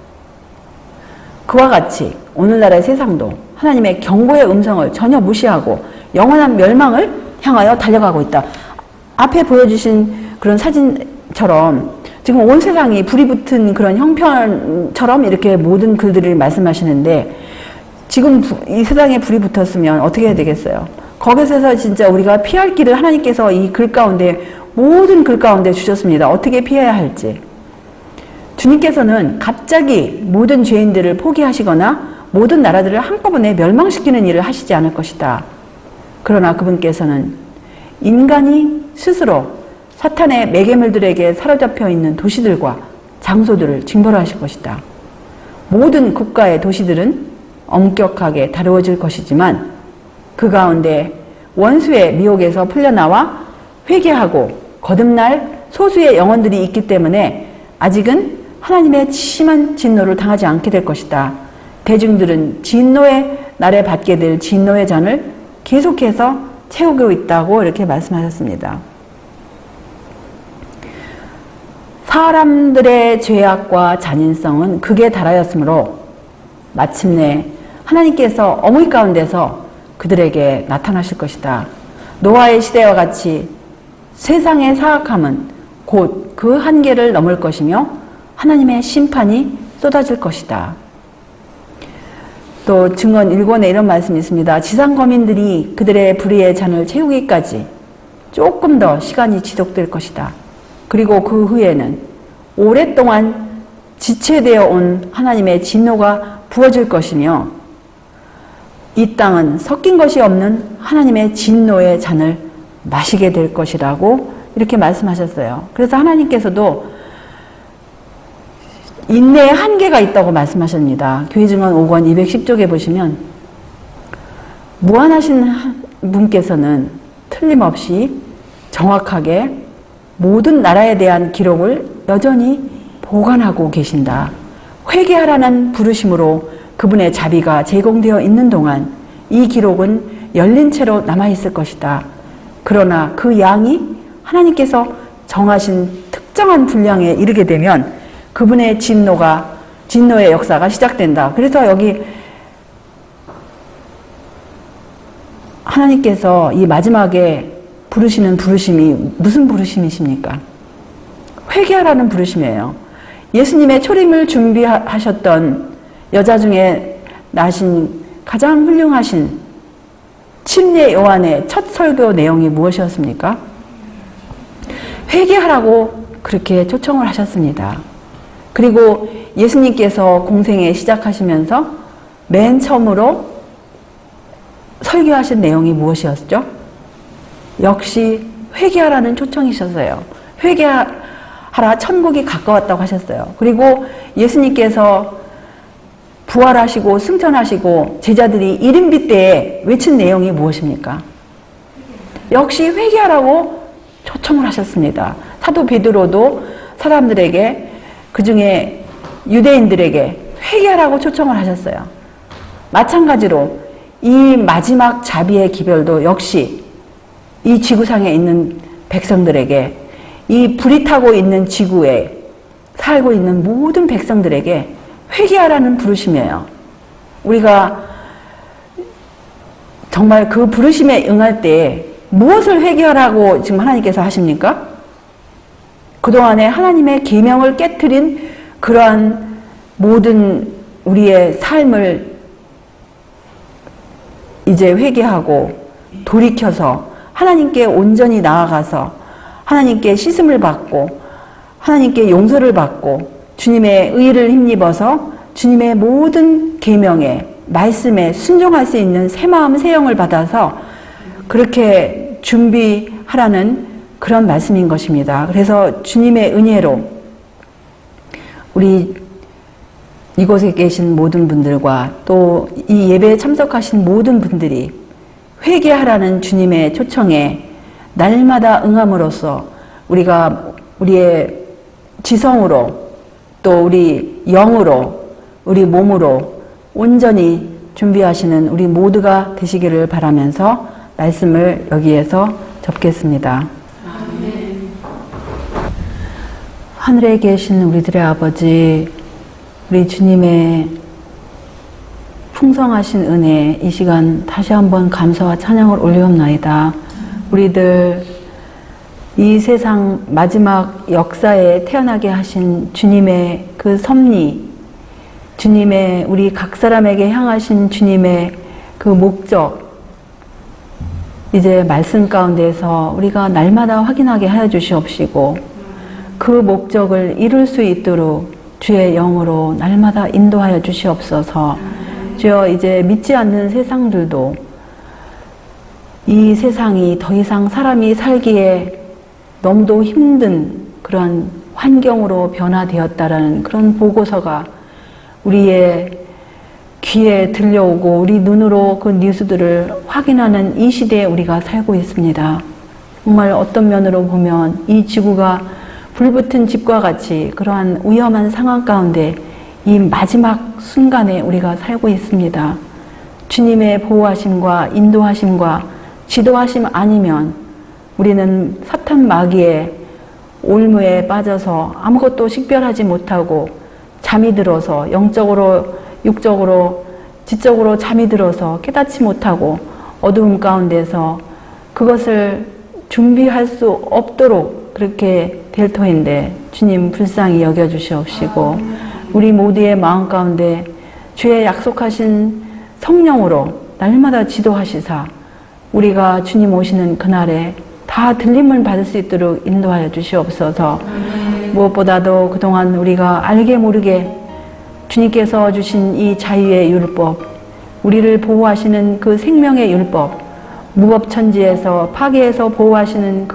그와 같이 오늘날의 세상도 하나님의 경고의 음성을 전혀 무시하고 영원한 멸망을 향하여 달려가고 있다. 앞에 보여주신 그런 사진처럼 지금 온 세상이 불이 붙은 그런 형편처럼 이렇게 모든 글들을 말씀하시는데 지금 이 세상에 불이 붙었으면 어떻게 해야 되겠어요? 거기서 진짜 우리가 피할 길을 하나님께서 이 글 가운데 모든 글 가운데 주셨습니다. 어떻게 피해야 할지. 주님께서는 갑자기 모든 죄인들을 포기하시거나 모든 나라들을 한꺼번에 멸망시키는 일을 하시지 않을 것이다. 그러나 그분께서는 인간이 스스로 사탄의 매개물들에게 사로잡혀 있는 도시들과 장소들을 징벌하실 것이다. 모든 국가의 도시들은 엄격하게 다루어질 것이지만 그 가운데 원수의 미혹에서 풀려나와 회개하고 거듭날 소수의 영혼들이 있기 때문에 아직은 하나님의 심한 진노를 당하지 않게 될 것이다. 대중들은 진노의 날에 받게 될 진노의 잔을 계속해서 채우고 있다고 이렇게 말씀하셨습니다. 사람들의 죄악과 잔인성은 극에 달하였으므로 마침내 하나님께서 어머니 가운데서 그들에게 나타나실 것이다. 노아의 시대와 같이 세상의 사악함은 곧 그 한계를 넘을 것이며 하나님의 심판이 쏟아질 것이다. 또 증언 1권에 이런 말씀이 있습니다. 지상 거민들이 그들의 불의의 잔을 채우기까지 조금 더 시간이 지속될 것이다. 그리고 그 후에는 오랫동안 지체되어 온 하나님의 진노가 부어질 것이며 이 땅은 섞인 것이 없는 하나님의 진노의 잔을 마시게 될 것이라고 이렇게 말씀하셨어요. 그래서 하나님께서도 인내의 한계가 있다고 말씀하십니다. 교회증언 5권 210쪽에 보시면 무한하신 분께서는 틀림없이 정확하게 모든 나라에 대한 기록을 여전히 보관하고 계신다. 회개하라는 부르심으로 그분의 자비가 제공되어 있는 동안 이 기록은 열린 채로 남아있을 것이다. 그러나 그 양이 하나님께서 정하신 특정한 분량에 이르게 되면 그분의 진노의 역사가 시작된다. 그래서 여기 하나님께서 이 마지막에 부르시는 부르심이 무슨 부르심이십니까? 회개하라는 부르심이에요. 예수님의 초림을 준비하셨던 여자 중에 나신 가장 훌륭하신 침례 요한의 첫 설교 내용이 무엇이었습니까? 회개하라고 그렇게 초청을 하셨습니다. 그리고 예수님께서 공생애 시작하시면서 맨 처음으로 설교하신 내용이 무엇이었죠? 역시 회개하라는 초청이셨어요. 회개하라, 천국이 가까웠다고 하셨어요. 그리고 예수님께서 부활하시고 승천하시고 제자들이 이른비 때에 외친 내용이 무엇입니까? 역시 회개하라고 초청을 하셨습니다. 사도 베드로도 사람들에게, 그 중에 유대인들에게 회개하라고 초청을 하셨어요. 마찬가지로 이 마지막 자비의 기별도 역시 이 지구상에 있는 백성들에게, 이 불이 타고 있는 지구에 살고 있는 모든 백성들에게 회개하라는 부르심이에요. 우리가 정말 그 부르심에 응할 때 무엇을 회개하라고 지금 하나님께서 하십니까? 그동안에 하나님의 계명을 깨트린 그러한 모든 우리의 삶을 이제 회개하고 돌이켜서 하나님께 온전히 나아가서 하나님께 씻음을 받고 하나님께 용서를 받고 주님의 의를 힘입어서 주님의 모든 계명에 말씀에 순종할 수 있는 새 마음 새 영을 받아서 그렇게 준비하라는 그런 말씀인 것입니다. 그래서 주님의 은혜로 우리 이곳에 계신 모든 분들과 또 이 예배에 참석하신 모든 분들이 회개하라는 주님의 초청에 날마다 응함으로써 우리가 우리의 지성으로 또 우리 영으로 우리 몸으로 온전히 준비하시는 우리 모두가 되시기를 바라면서 말씀을 여기에서 접겠습니다. 아멘. 하늘에 계신 우리들의 아버지, 우리 주님의 풍성하신 은혜 이 시간 다시 한번 감사와 찬양을 올리옵나이다. 우리들 이 세상 마지막 역사에 태어나게 하신 주님의 그 섭리, 주님의 우리 각 사람에게 향하신 주님의 그 목적, 이제 말씀 가운데서 우리가 날마다 확인하게 하여 주시옵시고 그 목적을 이룰 수 있도록 주의 영으로 날마다 인도하여 주시옵소서. 주여, 이제 믿지 않는 세상들도 이 세상이 더 이상 사람이 살기에 너무도 힘든 그런 환경으로 변화되었다라는 그런 보고서가 우리의 귀에 들려오고 우리 눈으로 그 뉴스들을 확인하는 이 시대에 우리가 살고 있습니다. 정말 어떤 면으로 보면 이 지구가 불붙은 집과 같이 그러한 위험한 상황 가운데 이 마지막 순간에 우리가 살고 있습니다. 주님의 보호하심과 인도하심과 지도하심 아니면 우리는 사탄 마귀의 올무에 빠져서 아무것도 식별하지 못하고 잠이 들어서 영적으로 육적으로 지적으로 잠이 들어서 깨닫지 못하고 어두움 가운데서 그것을 준비할 수 없도록 그렇게 될 터인데 주님 불쌍히 여겨주시옵시고 우리 모두의 마음 가운데 주의 약속하신 성령으로 날마다 지도하시사 우리가 주님 오시는 그날에 다 들림을 받을 수 있도록 인도하여 주시옵소서. 무엇보다도 그동안 우리가 알게 모르게 주님께서 주신 이 자유의 율법, 우리를 보호하시는 그 생명의 율법, 무법천지에서 파괴해서 보호하시는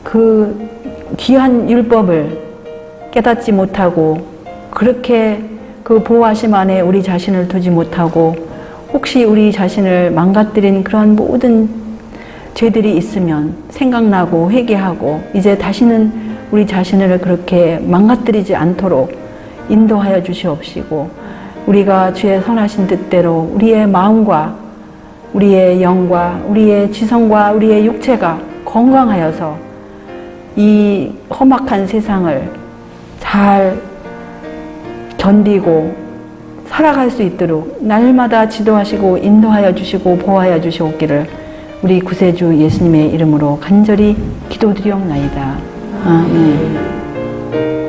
그 귀한 율법을 깨닫지 못하고 그렇게 그 보호하심 안에 우리 자신을 두지 못하고 혹시 우리 자신을 망가뜨린 그런 모든 죄들이 있으면 생각나고 회개하고 이제 다시는 우리 자신을 그렇게 망가뜨리지 않도록 인도하여 주시옵시고 우리가 주의 선하신 뜻대로 우리의 마음과 우리의 영과 우리의 지성과 우리의 육체가 건강하여서 이 험악한 세상을 잘 견디고 살아갈 수 있도록 날마다 지도하시고 인도하여 주시고 보호하여 주시옵기를 우리 구세주 예수님의 이름으로 간절히 기도드리옵나이다. 아멘.